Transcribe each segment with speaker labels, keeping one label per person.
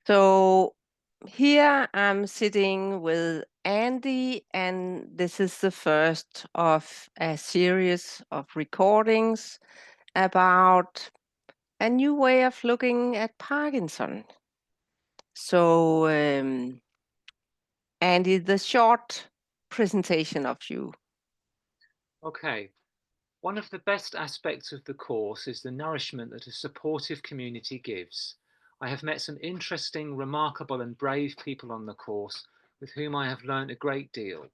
Speaker 1: So here I'm sitting with Andy, and this is the first of a series of recordings about a new way of looking at Parkinson. So, Andy, the short presentation of you.
Speaker 2: Okay, one of the best aspects of the course is the nourishment that a supportive community gives. I have met some interesting, remarkable, and brave people on the course with whom I have learned a great deal.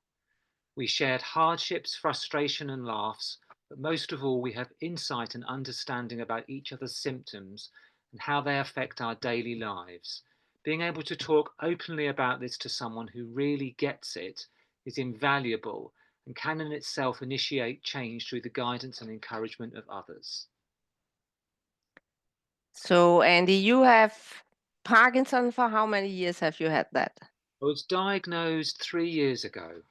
Speaker 2: We shared hardships, frustration, and laughs, but most of all, we have insight and understanding about each other's symptoms and how they affect our daily lives. Being able to talk openly about this to someone who really gets it is invaluable and can in itself initiate change through the guidance and encouragement of others.
Speaker 1: So, Andy, you have Parkinson. For how many years have you had that?
Speaker 2: I was diagnosed 3 years ago.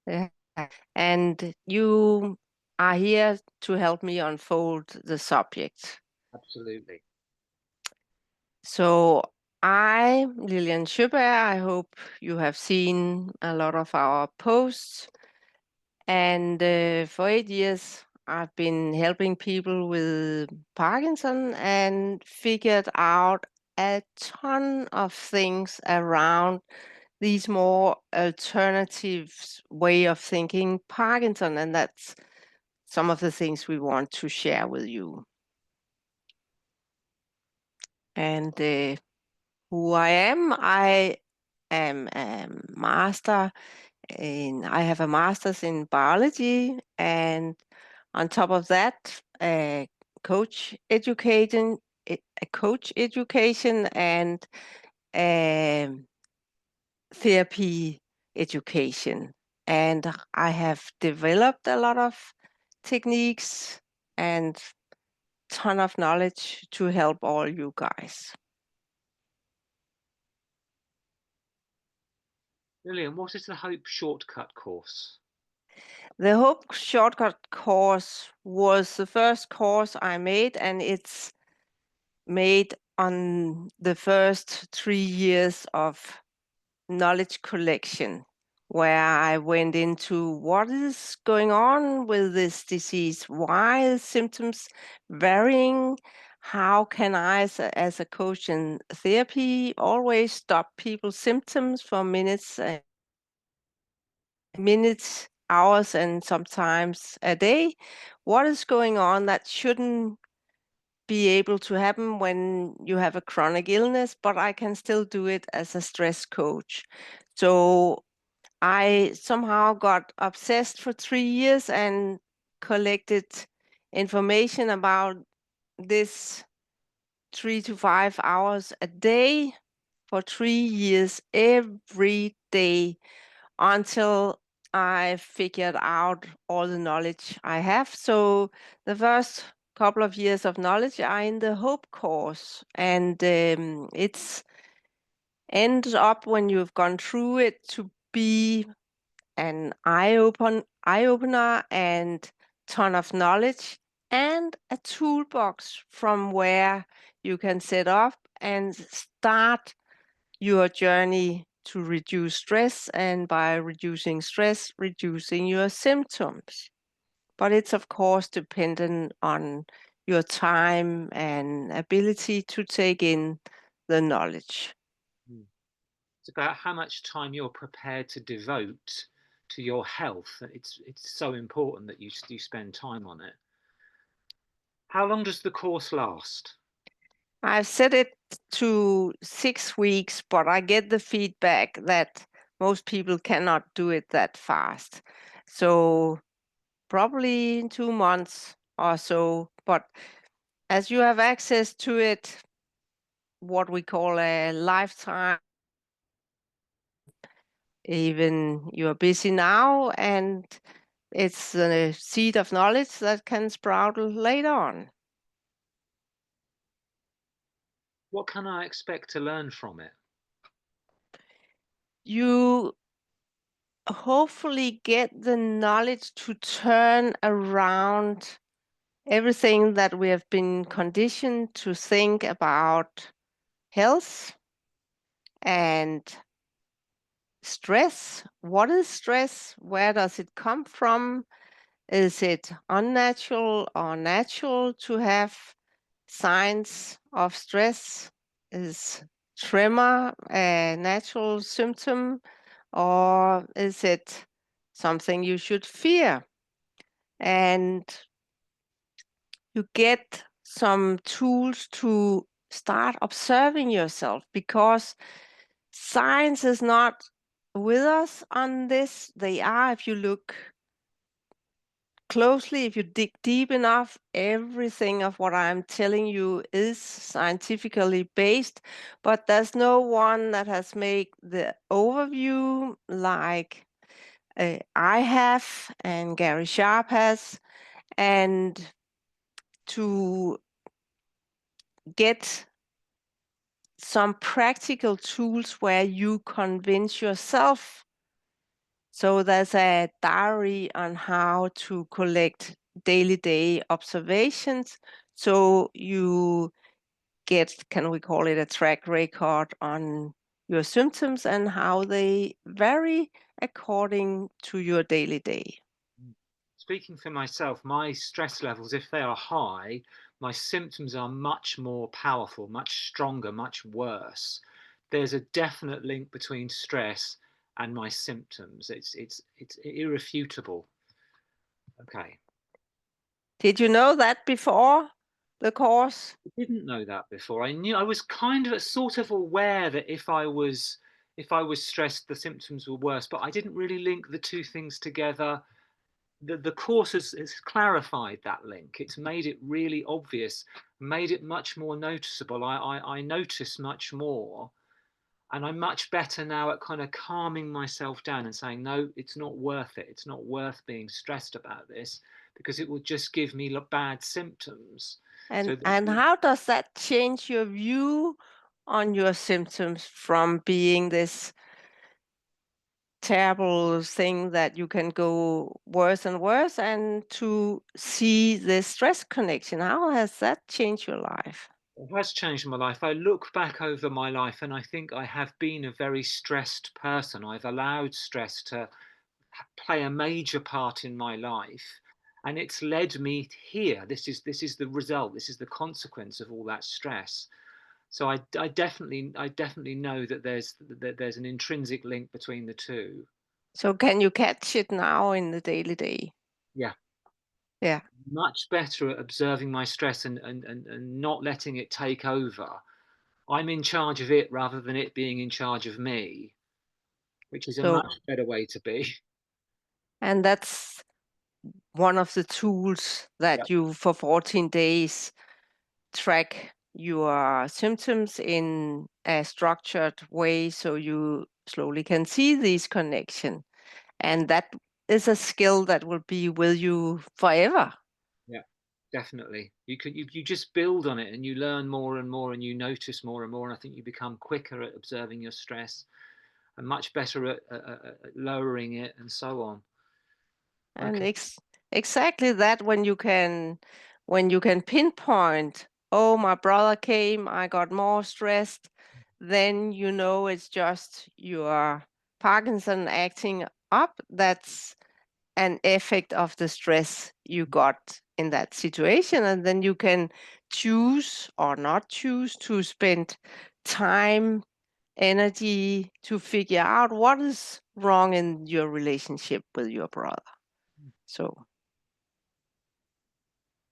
Speaker 1: Yeah. And you are here to help me unfold the subject.
Speaker 2: Absolutely.
Speaker 1: So I'm Lilian Schøberg. I hope you have seen a lot of our posts. And for 8 years, I've been helping people with Parkinson and figured out a ton of things around these more alternative way of thinking Parkinson. And that's some of the things we want to share with you. And who I am a master I have a master's in biology, and on top of that, coach education, a coach education and therapy education. And I have developed a lot of techniques and ton of knowledge to help all you guys.
Speaker 2: Lillian, what is the Hope Shortcut course?
Speaker 1: The Hope Shortcut course was the first course I made, and it's made on the first 3 years of knowledge collection, where I went into what is going on with this disease, why is symptoms varying, how can I, as a coach in therapy, always stop people's symptoms for minutes, hours, and sometimes a day. What is going on that shouldn't be able to happen when you have a chronic illness, but I can still do it as a stress coach. So I somehow got obsessed for 3 years and collected information about this 3 to 5 hours a day for 3 years every day until I figured out all the knowledge I have. So the first couple of years of knowledge are in the Hope course, and it's ends up when you've gone through it to be an eye opener and ton of knowledge and a toolbox from where you can set up and start your journey to reduce stress, and by reducing stress, reducing your symptoms. But it's of course dependent on your time and ability to take in the knowledge.
Speaker 2: Hmm. It's about how much time you're prepared to devote to your health. It's so important that you spend time on it. How long does the course last?
Speaker 1: I've set it to 6 weeks, but I get the feedback that most people cannot do it that fast. So probably in 2 months or so, but as you have access to it, what we call a lifetime, even you're busy now, and it's a seed of knowledge that can sprout later on.
Speaker 2: What can I expect to learn from it?
Speaker 1: You hopefully get the knowledge to turn around everything that we have been conditioned to think about health And stress, what is stress? Where does it come from? Is it unnatural or natural to have signs of stress? Is tremor a natural symptom, or is it something you should fear? And you get some tools to start observing yourself, because science is not with us on this. They are, if you look closely, if you dig deep enough, everything of what I'm telling you is scientifically based, but there's no one that has made the overview like I have and Gary Sharp has. And to get some practical tools where you convince yourself. So there's a diary on how to collect daily day observations. So you get, can we call it a track record on your symptoms and how they vary according to your daily day.
Speaker 2: Speaking for myself, my stress levels, if they are high, my symptoms are much more powerful, much stronger, much worse. There's a definite link between stress and my symptoms. It's irrefutable. Okay.
Speaker 1: Did you know that before the course?
Speaker 2: I didn't know that before. I was kind of sort of aware that if I was stressed, the symptoms were worse, but I didn't really link the two things together. The course has clarified that link. It's made it really obvious, made it much more noticeable. I notice much more, and I'm much better now at kind of calming myself down and saying, no, it's not worth it. It's not worth being stressed about this, because it will just give me bad symptoms.
Speaker 1: And,
Speaker 2: So
Speaker 1: and how does that change your view on your symptoms from being this terrible thing that you can go worse and worse, and to see the stress connection? How has that changed your life?
Speaker 2: it has changed my life. I look back over my life and I think I have been a very stressed person. I've allowed stress to play a major part in my life, and it's led me here. This is the result. This is the consequence of all that stress. So I definitely know that there's an intrinsic link between the two.
Speaker 1: So can you catch it now in the daily day?
Speaker 2: Yeah,
Speaker 1: Yeah.
Speaker 2: much better at observing my stress and not letting it take over. I'm in charge of it rather than it being in charge of me, which is a
Speaker 1: So,
Speaker 2: much better way to be.
Speaker 1: and that's one of the tools
Speaker 2: Yeah,
Speaker 1: that you, for 14 days, track your symptoms in a structured way, so you slowly can see these connections. And that is a skill that will be with you forever.
Speaker 2: yeah, definitely. You just build on it and you learn more and more and you notice more and more. And I think you become quicker at observing your stress and much better at lowering it and so on.
Speaker 1: And
Speaker 2: Okay.
Speaker 1: exactly that, when you can pinpoint, oh, my brother came, I got more stressed, then you know it's just your Parkinson acting up. That's an effect of the stress you got in that situation. And then you can choose or not choose to spend time, energy to figure out what is wrong in your relationship with your brother. So,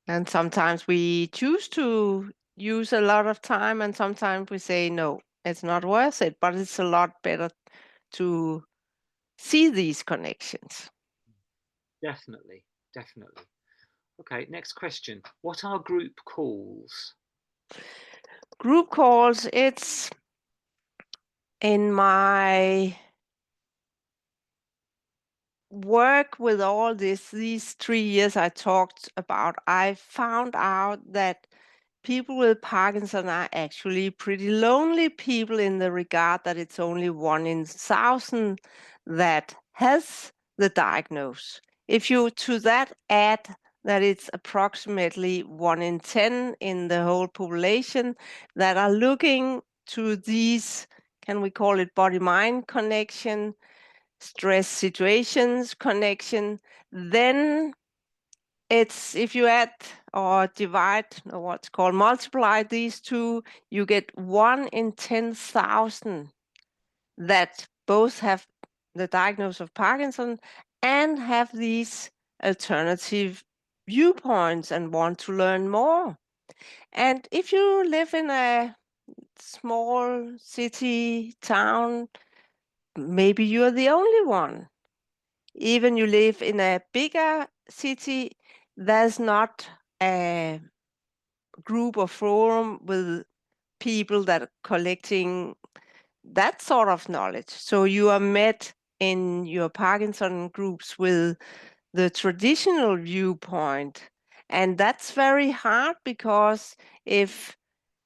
Speaker 1: and sometimes we choose to use a lot of time, and sometimes we say, no, it's not worth it, but it's a lot better to see these connections.
Speaker 2: Definitely, definitely. Okay, next question. What are group calls?
Speaker 1: Group calls, it's in my work with all these 3 years I talked about, I found out that people with Parkinson are actually pretty lonely people, in the regard that it's only 1 in 1,000 that has the diagnosis. If you to that add that it's approximately 1 in 10 in the whole population that are looking to these can we call it body-mind connection, stress situations connection, then it's, if you add or divide, or what's called multiply these two, you get 1 in 10,000 that both have the diagnosis of Parkinson and have these alternative viewpoints and want to learn more. And if you live in a small city, town, maybe you're the only one. Even you live in a bigger city, there's not a group or forum with people that are collecting that sort of knowledge. So you are met in your Parkinson groups with the traditional viewpoint. And that's very hard, because if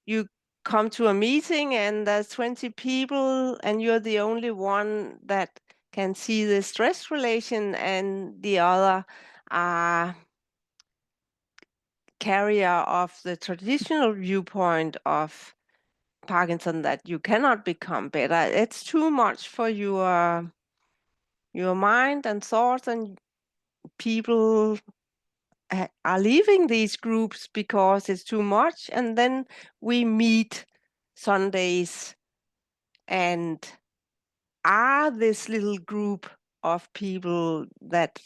Speaker 1: you come to a meeting and there's 20 people and you're the only one that can see the stress relation and the other are carrier of the traditional viewpoint of Parkinson, that you cannot become better. It's too much for your mind and thoughts, and people are leaving these groups because it's too much. And then we meet Sundays and are this little group of people that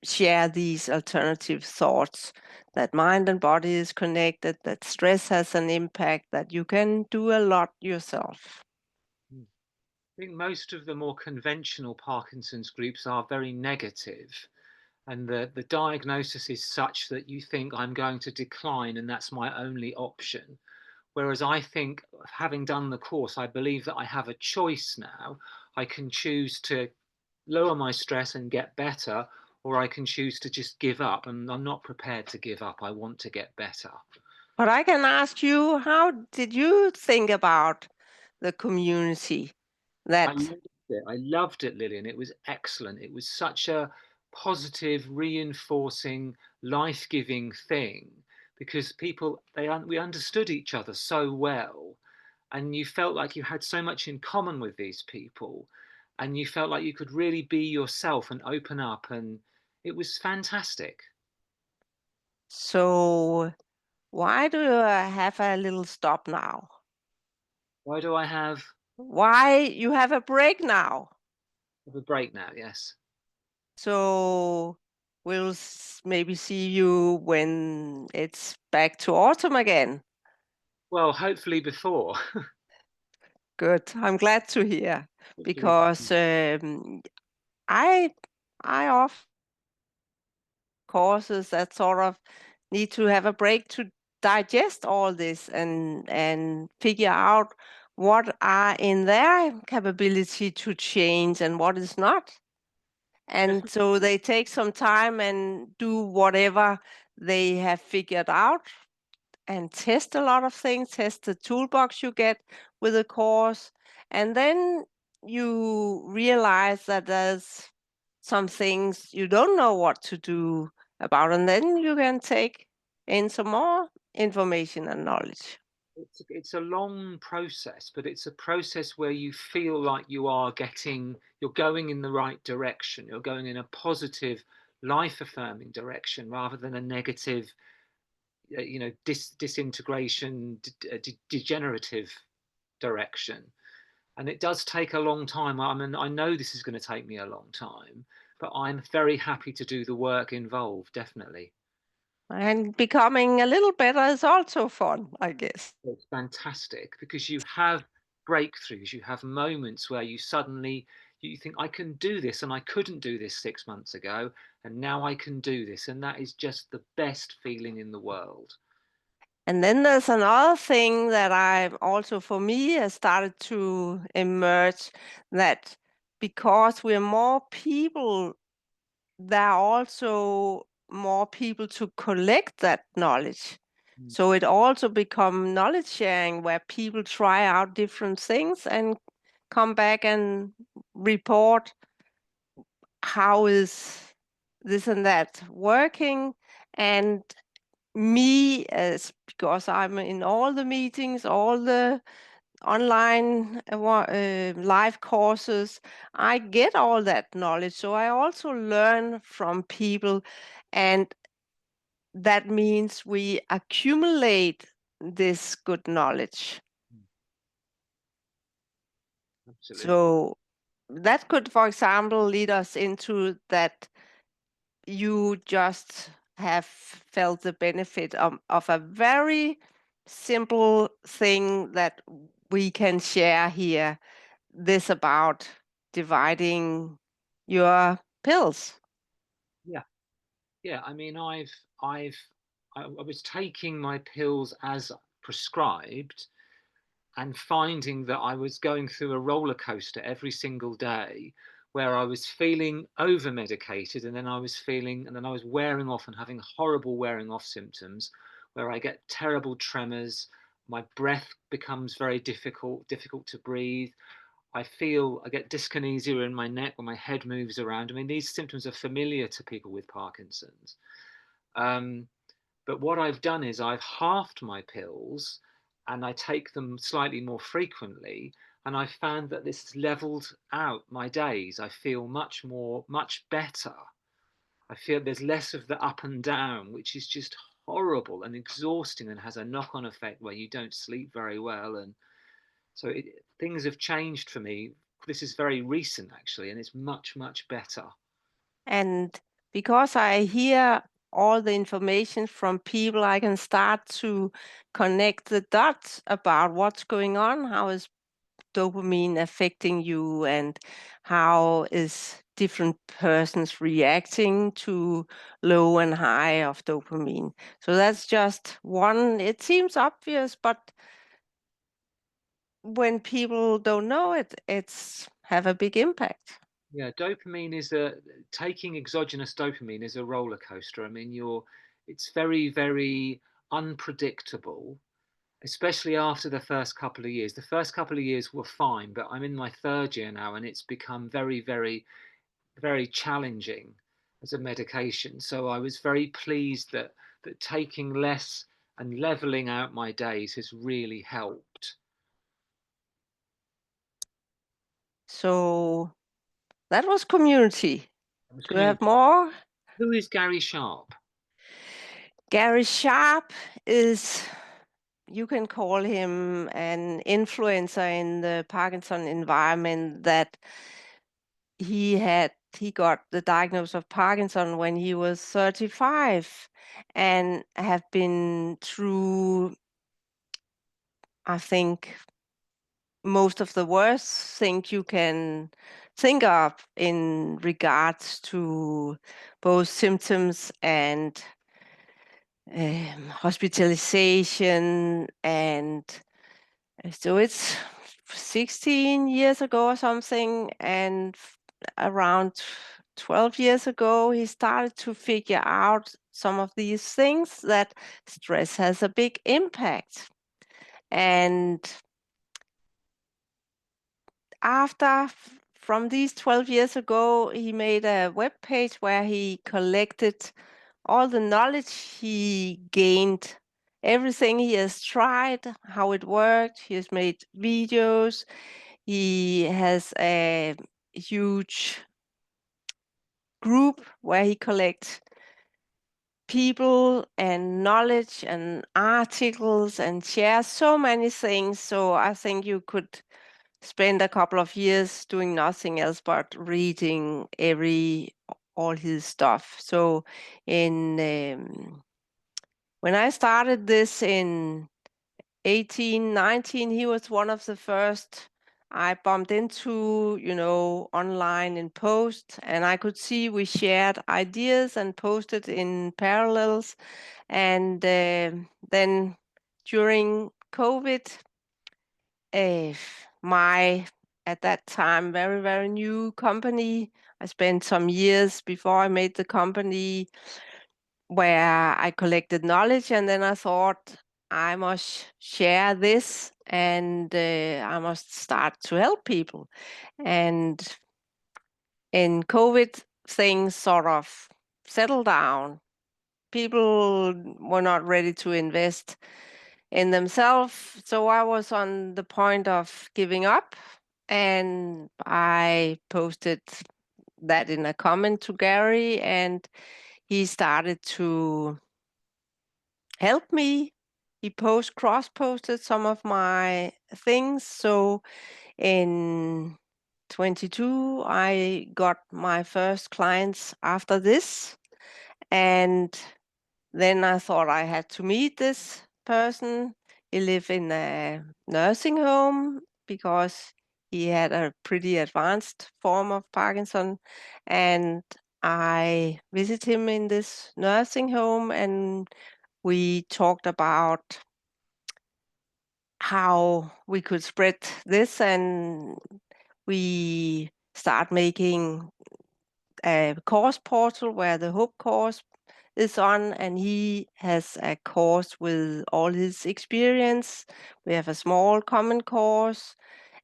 Speaker 1: share these alternative thoughts, that mind and body is connected, that stress has an impact, that you can do a lot yourself.
Speaker 2: I think most of the more conventional Parkinson's groups are very negative, and the diagnosis is such that you think I'm going to decline and that's my only option. Whereas I think, having done the course, I believe that I have a choice now. I can choose to lower my stress and get better, or I can choose to just give up. And I'm not prepared to give up. I want to get better.
Speaker 1: But I can ask you, how did you think about the community?
Speaker 2: I
Speaker 1: That
Speaker 2: loved it. I loved it, Lillian. It was excellent. It was such a positive, reinforcing, life-giving thing, because we understood each other so well, and you felt like you had so much in common with these people, and you felt like you could really be yourself and open up, and it was fantastic.
Speaker 1: so why do you have a little stop now?
Speaker 2: Why do I have
Speaker 1: Why you have a break now?
Speaker 2: a break now? Yes.
Speaker 1: So we'll maybe see you when it's back to autumn again.
Speaker 2: Well, hopefully before.
Speaker 1: Good. I'm glad to hear,
Speaker 2: Hopefully.
Speaker 1: because I offer courses that sort of need to have a break to digest all this and figure out what are in their capability to change and what is not. And so they take some time and do whatever they have figured out and test a lot of things, test the toolbox you get with the course. And then you realize that there's some things you don't know what to do about, and then you can take in some more information and knowledge.
Speaker 2: It's a long process, but it's a process where you feel like you're going in the right direction. You're going in a positive, life affirming direction rather than a negative, disintegration, degenerative direction. And it does take a long time. I mean, I know this is going to take me a long time, but I'm very happy to do the work involved, definitely.
Speaker 1: And becoming a little better is also fun, I guess.
Speaker 2: It's fantastic because you have breakthroughs, you have moments where you think, I can do this, and I couldn't do this 6 months ago, and now I can do this, and that is just the best feeling in the world.
Speaker 1: And then there's another thing that I also, for me, has started to emerge, that because we're more people, there are also more people to collect that knowledge.
Speaker 2: Mm.
Speaker 1: So it also become knowledge sharing, where people try out different things and come back and report how is this and that working. And me, as because I'm in all the meetings, all the online live courses, I get all that knowledge. So I also learn from people, and that means we accumulate this good knowledge.
Speaker 2: Absolutely.
Speaker 1: So that could, for example, lead us into that you just have felt the benefit of a very simple thing that we can share here. This about dividing your pills.
Speaker 2: Yeah. Yeah. I mean, I was taking my pills as prescribed and finding that I was going through a roller coaster every single day where I was feeling over medicated and then I was wearing off and having horrible wearing off symptoms where I get terrible tremors, my breath becomes very difficult to breathe. I get dyskinesia in my neck when my head moves around. I mean, these symptoms are familiar to people with Parkinson's. Um, but what I've done is I've halved my pills and I take them slightly more frequently. And I found that this has leveled out my days. I feel much better. I feel there's less of the up and down, which is just horrible and exhausting and has a knock on effect where you don't sleep very well. And so things have changed for me. This is very recent, actually, and it's much better.
Speaker 1: And because I hear all the information from people, I can start to connect the dots about what's going on, how is dopamine affecting you, and how is different persons reacting to low and high of dopamine. So that's just one. It seems obvious, but when people don't know it, it's have a big impact.
Speaker 2: Yeah, taking exogenous dopamine is a roller coaster. I mean, it's very unpredictable, especially after the first couple of years. The first couple of years were fine, but I'm in my third year now, and it's become very challenging as a medication. So I was very pleased that taking less and leveling out my days has really helped.
Speaker 1: So that was community.
Speaker 2: It was
Speaker 1: Do you have
Speaker 2: community.
Speaker 1: more?
Speaker 2: Who is Gary Sharp?
Speaker 1: Gary Sharp is, you can call him an influencer in the Parkinson environment. That he got the diagnosis of Parkinson when he was 35 and have been through, I think, most of the worst things you can think of in regards to both symptoms and hospitalization. And so it's 16 years ago or something, and around 12 years ago, he started to figure out some of these things, that stress has a big impact. And from these 12 years ago, he made a web page where he collected all the knowledge he gained, everything he has tried, how it worked. He has made videos. He has a huge group where he collects people and knowledge and articles and shares so many things. So I think you could spend a couple of years doing nothing else but reading all his stuff. So when I started this in 1819, he was one of the first I bumped into, online in post, and I could see we shared ideas and posted in parallels. And then during COVID, my, at that time, very new company, I spent some years before I made the company where I collected knowledge, and then I thought I must share this, and I must start to help people. And in COVID, things sort of settled down. People were not ready to invest in themselves. So I was on the point of giving up, and I posted that in a comment to Gary, and he started to help me. He cross-posted some of my things. So in 22, I got my first clients after this. And then I thought I had to meet this person. He lived in a nursing home because he had a pretty advanced form of Parkinson. And I visited him in this nursing home, and we talked about how we could spread this, and we start making a course portal where the Hope course is on, and he has a course with all his experience. We have a small common course,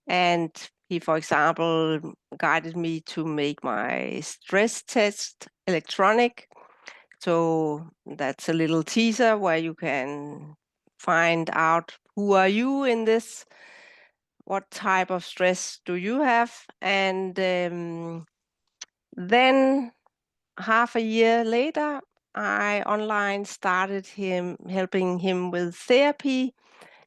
Speaker 1: and he, for example, guided me to make my stress test electronic. So that's a little teaser where you can find out who are you in this, what type of stress do you have, and then half a year later, I online started helping him with therapy,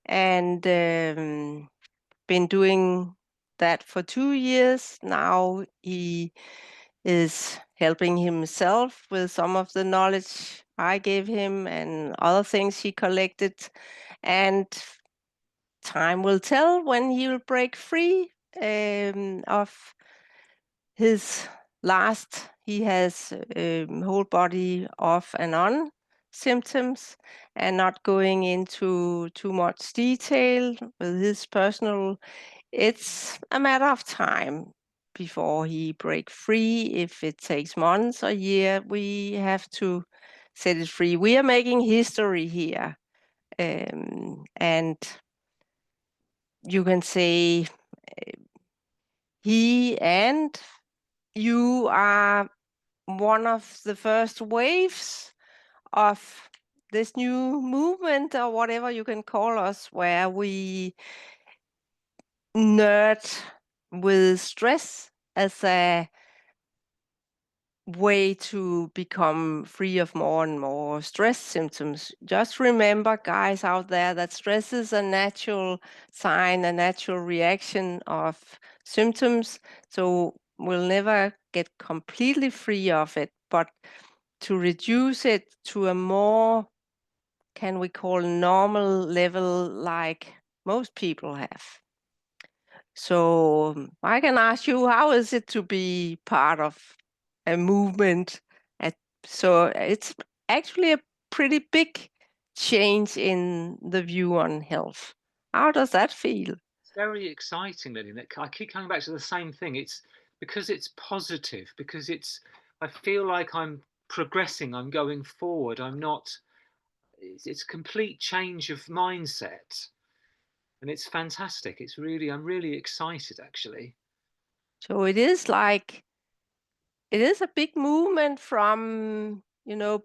Speaker 1: and been doing that for 2 years. Now he is helping himself with some of the knowledge I gave him and other things he collected. And time will tell when he will break free of his last. He has whole body off and on symptoms, and not going into too much detail with his personal. It's a matter of time before he break free. If it takes months or year, we have to set it free. We are making history here, and you can say he and you are one of the first waves of this new movement, or whatever you can call us, where we nerd with stress as a way to become free of more and more stress symptoms. Just remember, guys out there, that stress is a natural sign, a natural reaction of symptoms. So we'll never get completely free of it, but to reduce it to a more, can we call, normal level like most people have. So I can ask you, how is it to be part of a movement? So it's actually a pretty big change in the view on health. How does that feel?
Speaker 2: It's very exciting, Lillian. I keep coming back to the same thing. It's because it's positive, because I feel like I'm progressing, I'm going forward, I'm not, it's complete change of mindset. And it's fantastic. I'm really excited actually.
Speaker 1: So it is like, it is a big movement from,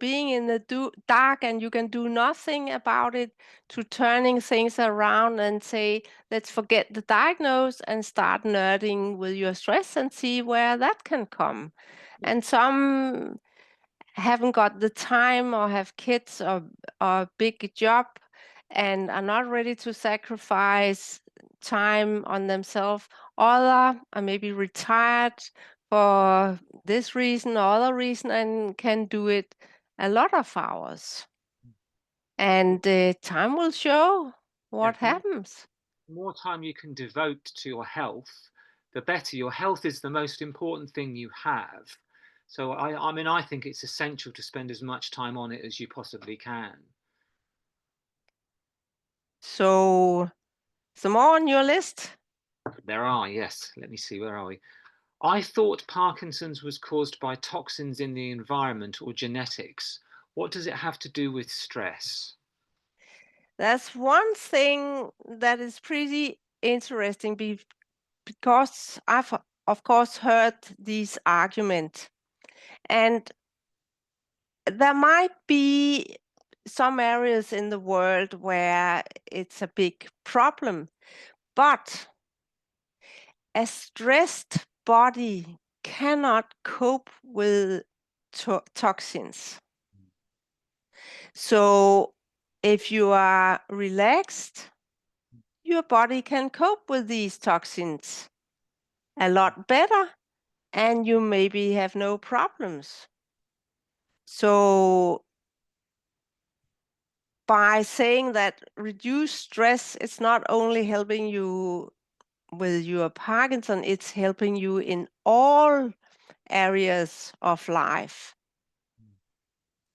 Speaker 1: being in the dark and you can do nothing about it, to turning things around and say, let's forget the diagnose and start nerding with your stress and see where that can come. And some haven't got the time, or have kids, or a big job, and are not ready to sacrifice time on themselves. Other are maybe retired for this reason or other reason, and can do it a lot of hours. And time will show
Speaker 2: Yeah,
Speaker 1: what happens.
Speaker 2: the more time you can devote to your health, the better. Your health is the most important thing you have. So I mean, I think it's essential to spend as much time on it as you possibly can.
Speaker 1: So, some more on your list?
Speaker 2: There are, yes. Let me see, where are we? I thought Parkinson's was caused by toxins in the environment or genetics. What does it have to do with stress?
Speaker 1: That's one thing that is pretty interesting, because I've, of course, heard these arguments, and there might be some areas in the world where it's a big problem, but a stressed body cannot cope with toxins. So if you are relaxed, your body can cope with these toxins a lot better, and you maybe have no problems. So by saying that reduce stress, it's not only helping you with your Parkinson, it's helping you in all areas of life.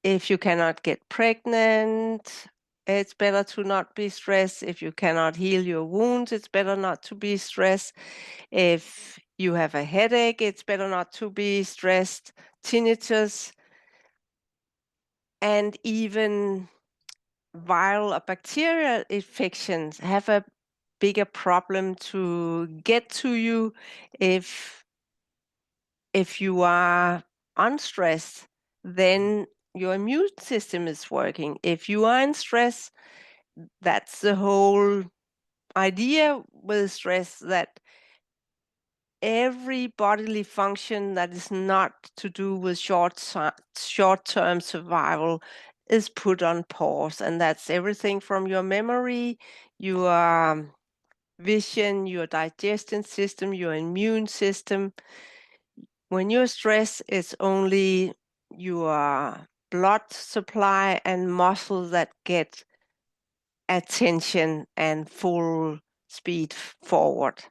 Speaker 1: If you cannot get pregnant, it's better to not be stressed. If you cannot heal your wounds, it's better not to be stressed. If you have a headache, it's better not to be stressed. Tinnitus, and even viral or bacterial infections have a bigger problem to get to you if you are unstressed, then your immune system is working. If you are in stress, that's the whole idea with stress, that every bodily function that is not to do with short-term survival is put on pause. And that's everything from your memory, your vision, your digestion system, your immune system. When you're stressed, it's only your blood supply and muscle that get attention and full speed forward.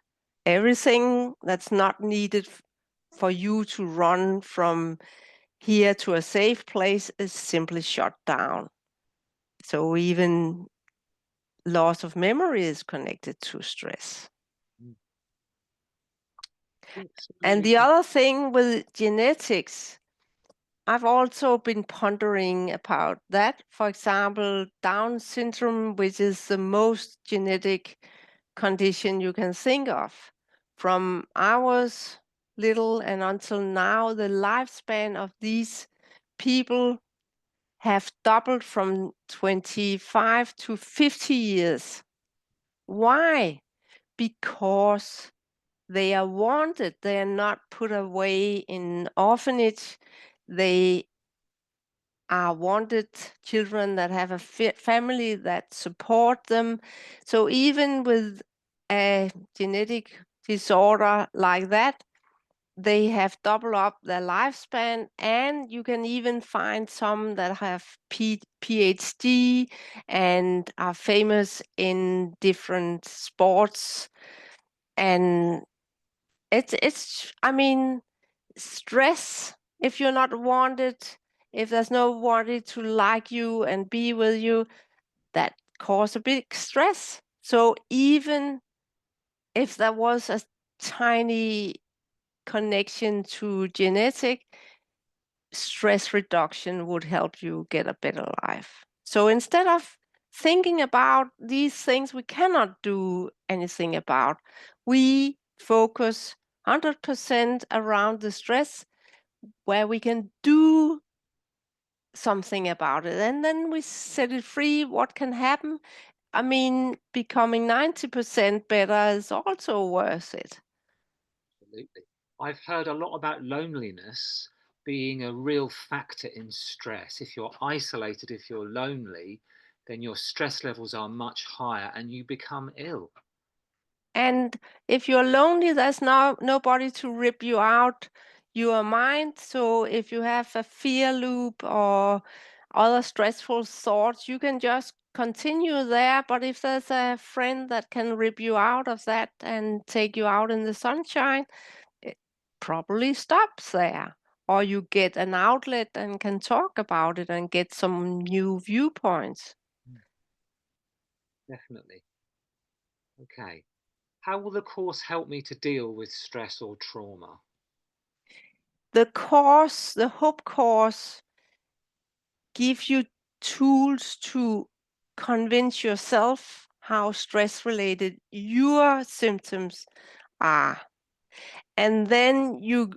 Speaker 1: Everything that's not needed for you to run from here to a safe place is simply shut down. So even loss of memory is connected to stress. And the other thing with genetics, I've also been pondering about that. For example, Down syndrome, which is the most genetic condition you can think of. From I was little and until now, the lifespan of these people have doubled from 25 to 50 years. Why? Because they are wanted. They are not put away in orphanage. They are wanted children that have a family that support them. So even with a genetic disorder like that, they have doubled up their lifespan, and you can even find some that have PhD and are famous in different sports. And I mean, stress, if you're not wanted, if there's nobody to like you and be with you, that causes a big stress. So even if there was a tiny connection to genetic, stress reduction would help you get a better life. So instead of thinking about these things we cannot do anything about, we focus 100% around the stress where we can do something about it, and then we set it free. What can happen? I mean, becoming 90% better is also worth it.
Speaker 2: Absolutely. I've heard a lot about loneliness being a real factor in stress. If you're isolated, if you're lonely, then your stress levels are much higher and you become ill.
Speaker 1: And if you're lonely, there's nobody to rip you out your mind. So if you have a fear loop or other stressful thoughts, you can just continue there. But if there's a friend that can rip you out of that and take you out in the sunshine, it probably stops there. Or you get an outlet and can talk about it and get some new viewpoints.
Speaker 2: Definitely. Okay. How will the course help me to deal with stress or trauma?
Speaker 1: The Hope course, gives you tools to convince yourself how stress-related your symptoms are. And then you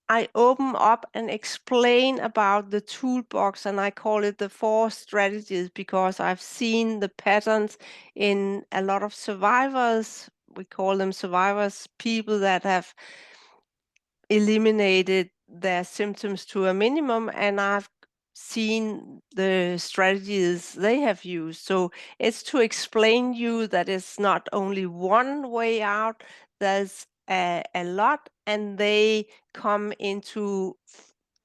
Speaker 1: I open up and explain about the toolbox, and I call it the 4 strategies because I've seen the patterns in a lot of survivors. We call them survivors, people that have eliminated their symptoms to a minimum, and I've seen the strategies they have used. So it's to explain you that it's not only one way out, there's a lot, and they come into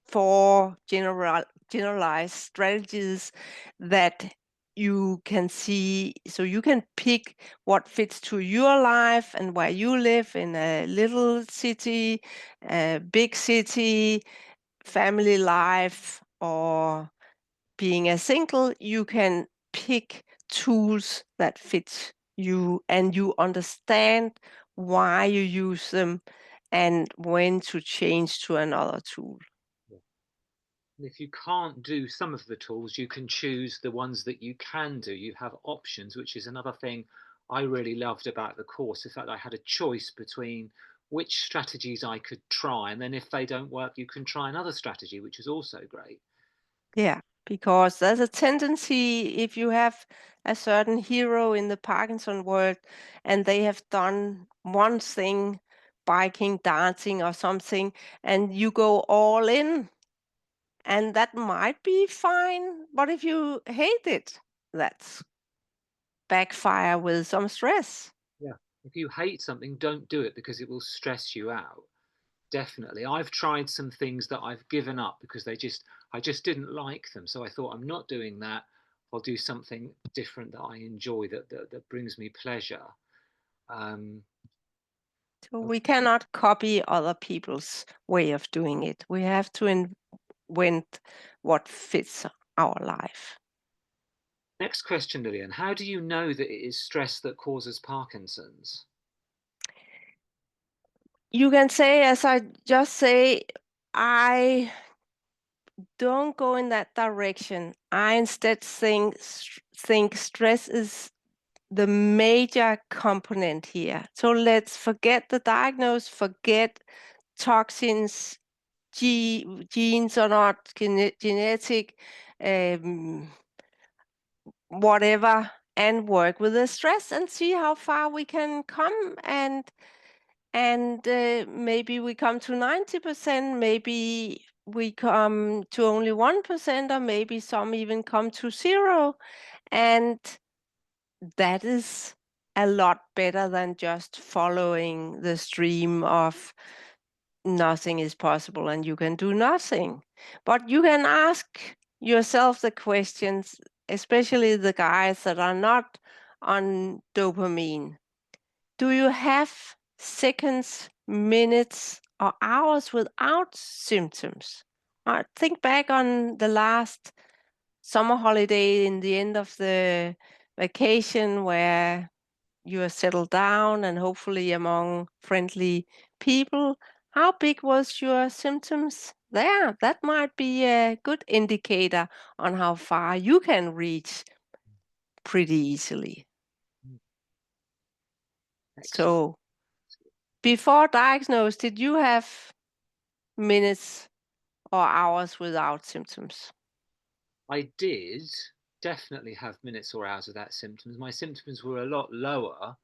Speaker 1: 4 generalized strategies that you can see, so you can pick what fits to your life and where you live in a little city, a big city, family life, or being a single. You can pick tools that fit you, and you understand why you use them and when to change to another tool.
Speaker 2: And if you can't do some of the tools, you can choose the ones that you can do. You have options, which is another thing I really loved about the course. In fact, I had a choice between which strategies I could try, and then if they don't work, you can try another strategy, which is also great.
Speaker 1: Yeah, because there's a tendency, if you have a certain hero in the Parkinson world and they have done one thing, biking, dancing, or something, and you go all in, and that might be fine, but if you hate it, that's backfire with some stress.
Speaker 2: Yeah. If you hate something, don't do it because it will stress you out. Definitely. I've tried some things that I've given up because I just didn't like them. So I thought I'm not doing that. I'll do something different that I enjoy that brings me pleasure. Um,
Speaker 1: So we cannot copy other people's way of doing it. We have to invent what fits our life.
Speaker 2: Next question, Lillian. How do you know that it is stress that causes Parkinson's?
Speaker 1: You can say, as I just say, I don't go in that direction. I instead think stress is the major component here. So let's forget the diagnosis, forget toxins, genes or not, genetic, um, whatever, and work with the stress and see how far we can come. And maybe we come to 90%, maybe we come to only 1%, or maybe some even come to 0. And that is a lot better than just following the stream of nothing is possible and you can do nothing. But you can ask yourself the questions, especially the guys that are not on dopamine. Do you have seconds, minutes, or hours without symptoms? Think back on the last summer holiday in the end of the vacation where you are settled down and hopefully among friendly people. How big was your symptoms there? That might be a good indicator on how far you can reach pretty easily.
Speaker 2: Excellent.
Speaker 1: So before diagnosed, did you have minutes or hours without symptoms?
Speaker 2: I did definitely have minutes or hours without symptoms. My symptoms were a lot lower,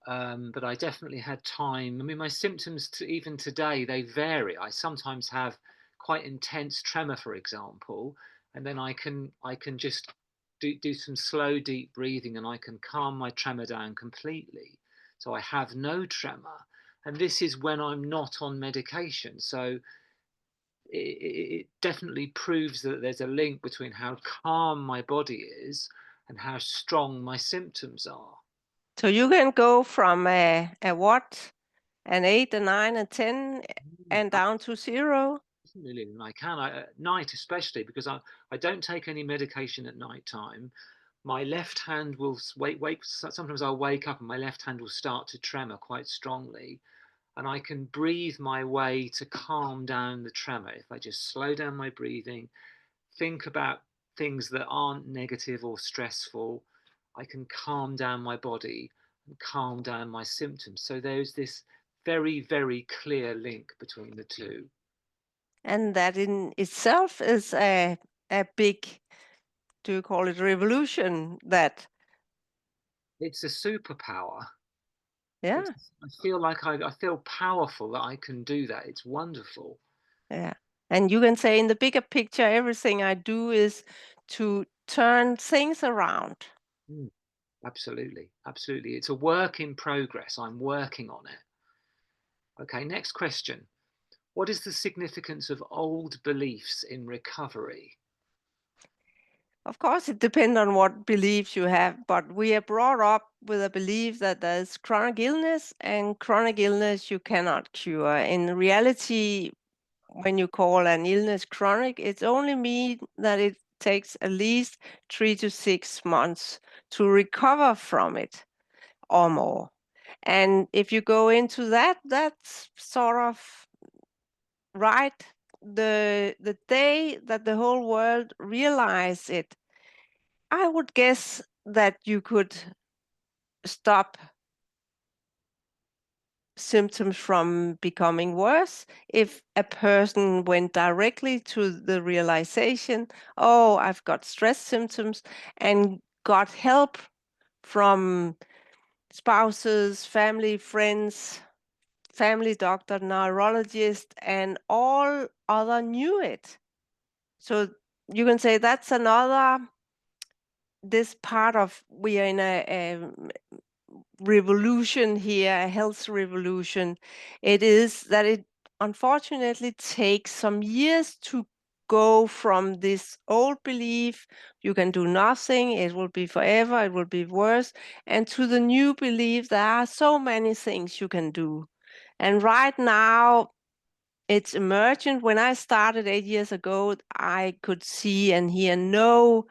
Speaker 2: but I definitely had time. I mean, my symptoms, even today, they vary. I sometimes have quite intense tremor, for example, and then I can just do some slow, deep breathing, and I can calm my tremor down completely. So I have no tremor, and this is when I'm not on medication. So it definitely proves that there's a link between how calm my body is and how strong my symptoms are.
Speaker 1: So you can go from a what, an 8, a 9, a 10, and down to 0.
Speaker 2: Absolutely, and I can at night, especially because I don't take any medication at night time. My left hand will wake. Sometimes I'll wake up and my left hand will start to tremor quite strongly, and I can breathe my way to calm down the tremor. If I just slow down my breathing, think about things that aren't negative or stressful, I can calm down my body and calm down my symptoms. So there's this very, very clear link between the two.
Speaker 1: And that in itself is a big, do you call it revolution? That,
Speaker 2: It's a superpower.
Speaker 1: yeah,
Speaker 2: I feel like I feel powerful that I can do that. It's wonderful.
Speaker 1: yeah. And you can say in the bigger picture, everything I do is to turn things around.
Speaker 2: Mm, absolutely, absolutely. It's a work in progress. I'm working on it. Okay, next question. What is the significance of old beliefs in recovery?
Speaker 1: Of course, it depends on what beliefs you have, but we are brought up with a belief that there's chronic illness, and chronic illness you cannot cure. In reality, when you call an illness chronic, it only means that it takes at least 3 to 6 months to recover from it or more. And if you go into that, that's sort of right. The day that the whole world realized it, I would guess that you could stop symptoms from becoming worse if a person went directly to the realization, oh, I've got stress symptoms, and got help from spouses, family, friends, family doctor, neurologist, and all other knew it. So you can say that's another, this part of, we are in a revolution here, a health revolution. It is that it unfortunately takes some years to go from this old belief, you can do nothing, it will be forever, it will be worse, and to the new belief, there are so many things you can do. And right now, it's emergent. When I started 8 years ago, I could see and hear no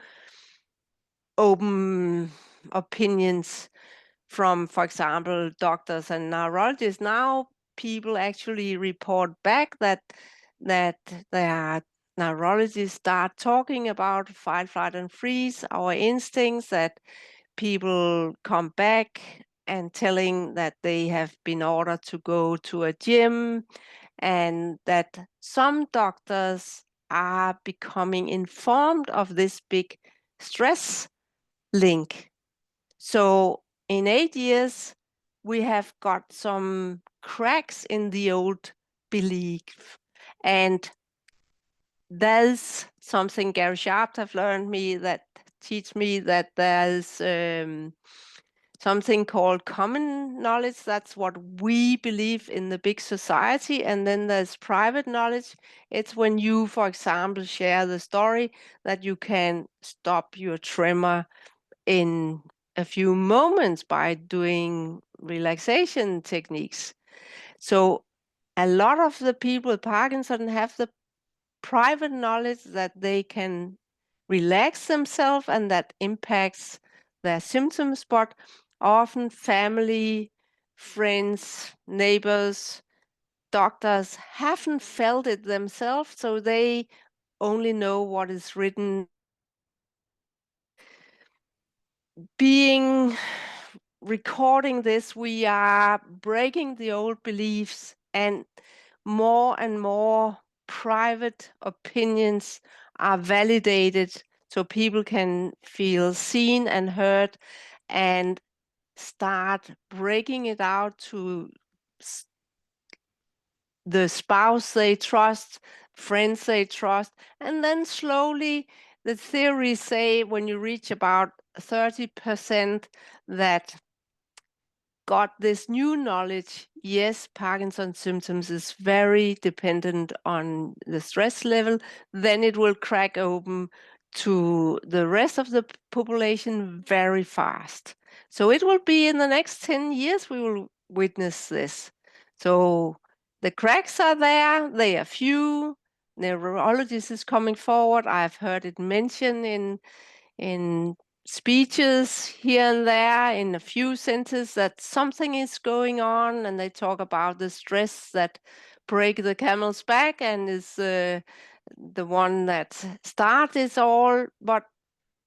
Speaker 1: open opinions from, for example, doctors and neurologists. Now people actually report back that their neurologists start talking about fight, flight, and freeze, our instincts, that people come back and telling that they have been ordered to go to a gym, and that some doctors are becoming informed of this big stress link. So in 8 years, we have got some cracks in the old belief. And that's something Gary Sharp have learned me, that teach me that there's something called common knowledge. That's what we believe in the big society. And then there's private knowledge. It's when you, for example, share the story that you can stop your tremor in a few moments by doing relaxation techniques. So a lot of the people with Parkinson have the private knowledge that they can relax themselves, and that impacts their symptoms, but often family, friends, neighbors, doctors haven't felt it themselves, so they only know what is written. Being recording this, we are breaking the old beliefs, and more private opinions are validated, so people can feel seen and heard and start breaking it out to the spouse they trust, friends they trust, and then slowly the theories say when you reach about 30% that got this new knowledge, yes, Parkinson's symptoms is very dependent on the stress level, then it will crack open to the rest of the population very fast. So it will be in the next 10 years we will witness this. So the cracks are there, they are few. Neurologist is coming forward. I've heard it mentioned in speeches here and there in a few sentences that something is going on, and they talk about the stress that break the camel's back and is the one that starts it all. But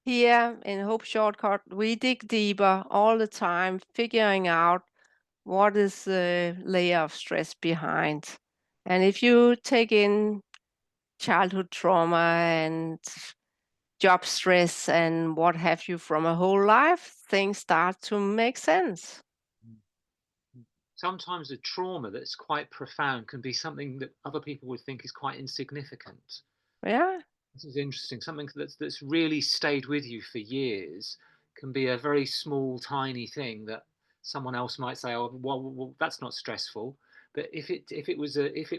Speaker 1: here in Hope Shortcut, we dig deeper all the time, figuring out what is the layer of stress behind. And if you take in childhood trauma and job stress and what have you from a whole life, things start to make sense.
Speaker 2: Sometimes a trauma that's quite profound can be something that other people would think is quite insignificant.
Speaker 1: Yeah,
Speaker 2: This is interesting. Something that's really stayed with you for years can be a very small, tiny thing that someone else might say, "Oh, well, that's not stressful." But if it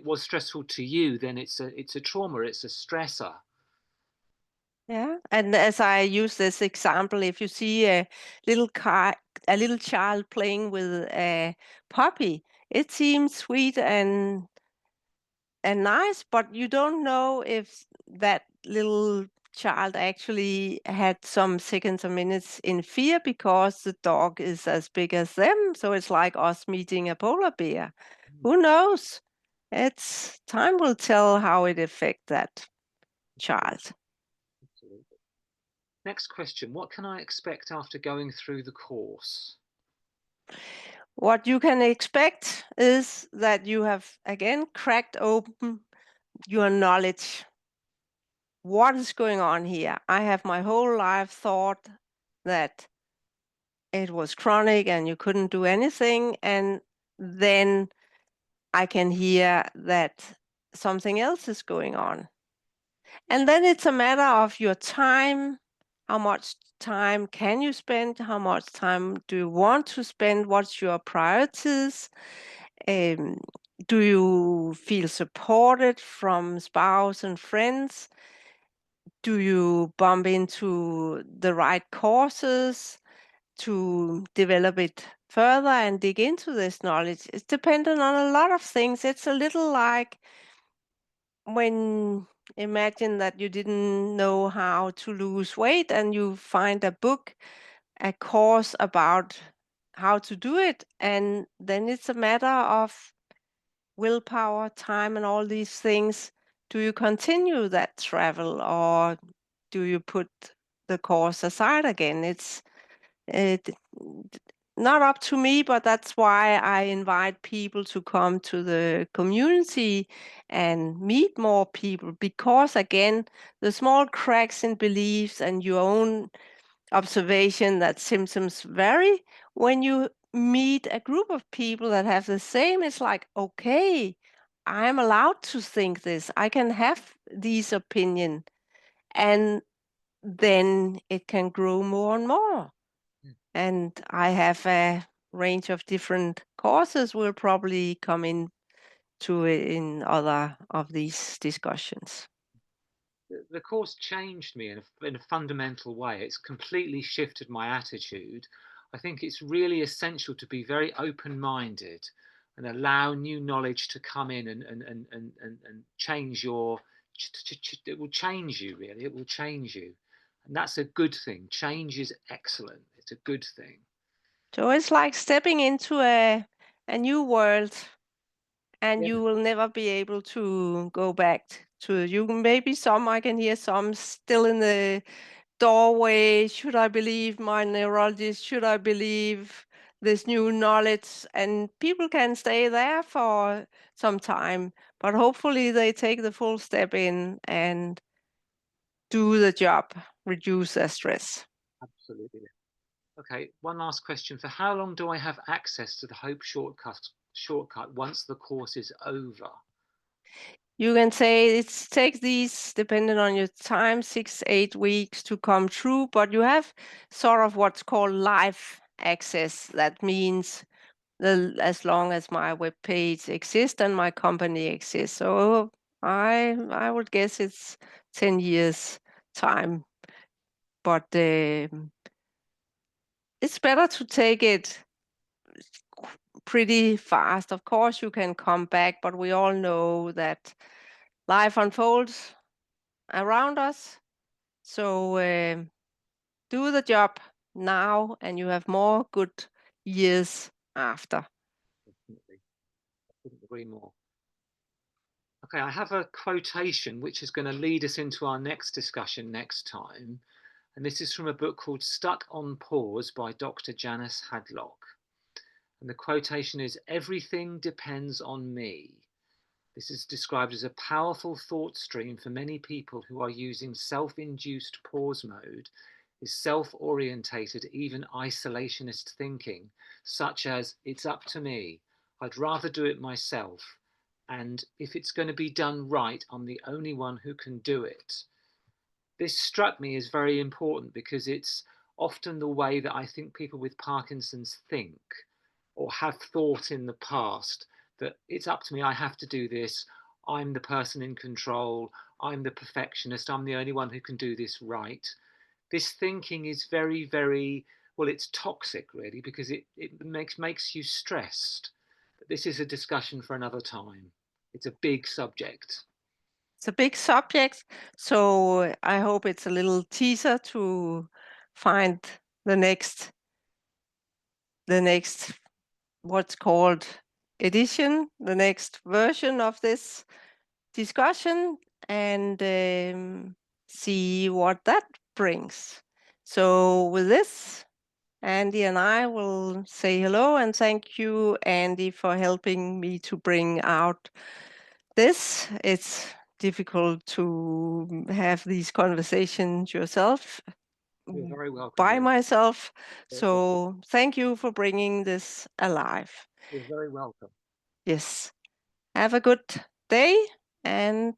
Speaker 2: was stressful to you, then it's a trauma. It's a stressor.
Speaker 1: yeah. And as I use this example, if you see a little child playing with a puppy, it seems sweet and nice, but you don't know if that little child actually had some seconds or minutes in fear because the dog is as big as them. So it's like us meeting a polar bear. Who knows? It's time will tell how it affect that child.
Speaker 2: Absolutely. Next question. What can I expect after going through the course?
Speaker 1: What you can expect is that you have again cracked open your knowledge. What is going on here? I have my whole life thought that it was chronic and you couldn't do anything. And then I can hear that something else is going on. And then it's a matter of your time. How much time can you spend? How much time do you want to spend? What's your priorities? Um, do you feel supported from spouse and friends? Do you bump into the right courses to develop it further and dig into this knowledge? It's dependent on a lot of things. It's a little like when imagine that you didn't know how to lose weight and you find a book, a course about how to do it, and then it's a matter of willpower, time, and all these things. Do you continue that travel or do you put the course aside again? It's it, not up to me, but that's why I invite people to come to the community and meet more people because, again, the small cracks in beliefs and your own observation that symptoms vary. When you meet a group of people that have the same, it's like, okay, I'm allowed to think this. I can have these opinion, and then it can grow more and more. And I have a range of different courses. We'll probably come into it in other of these discussions.
Speaker 2: The course changed me in a fundamental way. It's completely shifted my attitude. I think it's really essential to be very open-minded and allow new knowledge to come in and change your, it will change you really, it will change you. And that's a good thing. Change is excellent. It's a good thing.
Speaker 1: So it's like stepping into a new world, and
Speaker 2: Yeah,
Speaker 1: you will never be able to go back to you. Maybe some I can hear some still in the doorway. Should I believe my neurologist? Should I believe this new knowledge? And people can stay there for some time, but hopefully they take the full step in and do the job, reduce their stress.
Speaker 2: absolutely. Okay, one last question. For how long do I have access to the Hope shortcut once the course is over?
Speaker 1: You can say it takes these, depending on your time, 6, 8 weeks to come through, but you have sort of what's called live access. That means as long as my web page exists and my company exists. So I would guess it's 10 years time, but it's better to take it pretty fast. Of course, you can come back, but we all know that life unfolds around us. So do the job now, and you have more good years after.
Speaker 2: Definitely. I couldn't agree more. Okay, I have a quotation which is going to lead us into our next discussion next time. And this is from a book called Stuck on Pause by Dr. Janice Hadlock. And the quotation is, "Everything depends on me. This is described as a powerful thought stream for many people who are using self-induced pause mode, is self-orientated, even isolationist thinking, such as, it's up to me, I'd rather do it myself, and if it's going to be done right, I'm the only one who can do it. This struck me as very important because it's often the way that I think people with Parkinson's think or have thought in the past, that it's up to me, I have to do this, I'm the person in control, I'm the perfectionist, I'm the only one who can do this right. This thinking is very, very, well, it's toxic really, because it makes you stressed. But this is a discussion for another time. It's a big subject.
Speaker 1: It's a big subject, so I hope it's a little teaser to find the next what's called edition, the next version of this discussion, and see what that brings. So with this, Andy and I will say hello and thank you, Andy, for helping me to bring out this. It's difficult to have these conversations yourself
Speaker 2: You're very welcome.
Speaker 1: by myself.
Speaker 2: You're
Speaker 1: So thank you for bringing this alive.
Speaker 2: very welcome.
Speaker 1: Yes. Have a good day and